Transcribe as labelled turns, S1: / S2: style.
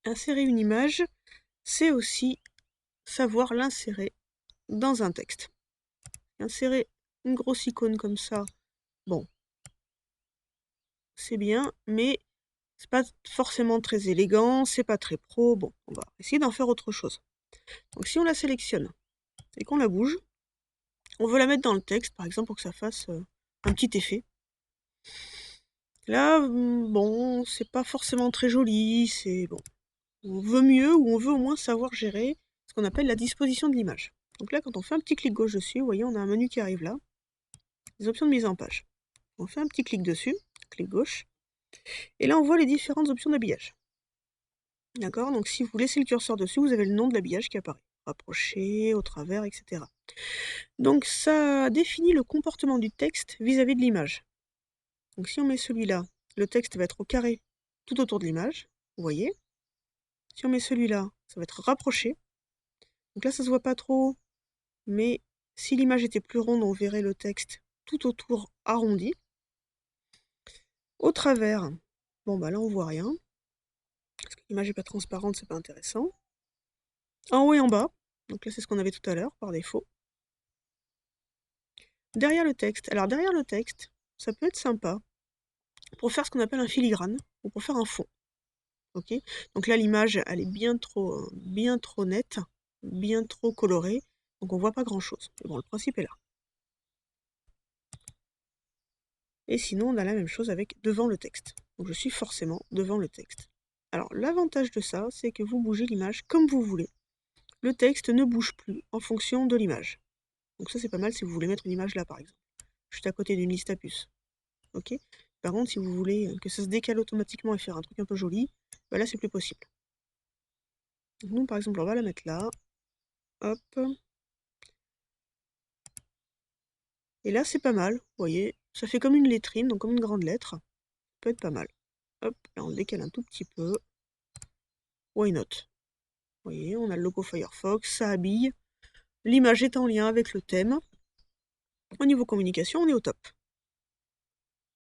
S1: Insérer une image, c'est aussi savoir l'insérer dans un texte. Insérer une grosse icône comme ça, bon, c'est bien, mais c'est pas forcément très élégant, c'est pas très pro. Bon, on va essayer d'en faire autre chose. Donc si on la sélectionne et qu'on la bouge, on veut la mettre dans le texte, par exemple, pour que ça fasse un petit effet. Là, bon, c'est pas forcément très joli, c'est bon. On veut mieux ou on veut au moins savoir gérer ce qu'on appelle la disposition de l'image. Donc là, quand on fait un petit clic gauche dessus, vous voyez, on a un menu qui arrive là, les options de mise en page. On fait un petit clic dessus, clic gauche, et là on voit les différentes options d'habillage. D'accord? Donc si vous laissez le curseur dessus, vous avez le nom de l'habillage qui apparaît. Rapproché, au travers, etc. Donc ça définit le comportement du texte vis-à-vis de l'image. Donc si on met celui-là, le texte va être au carré tout autour de l'image, vous voyez. Si on met celui-là, ça va être rapproché. Donc là, ça se voit pas trop, mais si l'image était plus ronde, on verrait le texte tout autour arrondi. Au travers, bon bah là on voit rien, parce que l'image n'est pas transparente, c'est pas intéressant. En haut et en bas, donc là c'est ce qu'on avait tout à l'heure par défaut. Derrière le texte, alors derrière le texte, ça peut être sympa pour faire ce qu'on appelle un filigrane, ou pour faire un fond. Ok, donc là l'image elle est bien trop nette, bien trop colorée, donc on voit pas grand chose. Mais bon, le principe est là. Et sinon on a la même chose avec devant le texte. Donc je suis forcément devant le texte. Alors l'avantage de ça, c'est que vous bougez l'image comme vous voulez. Le texte ne bouge plus en fonction de l'image. Donc ça c'est pas mal si vous voulez mettre une image là par exemple. Juste à côté d'une liste à puces. Ok. Par contre si vous voulez que ça se décale automatiquement et faire un truc un peu joli, bah là c'est plus possible. Donc nous par exemple on va la mettre là. Hop. Et là c'est pas mal, vous voyez. Ça fait comme une lettrine, donc comme une grande lettre. Ça peut être pas mal. Hop, là on décale un tout petit peu. Why not? Vous voyez, on a le logo Firefox, ça habille. L'image est en lien avec le thème. Au niveau communication, on est au top.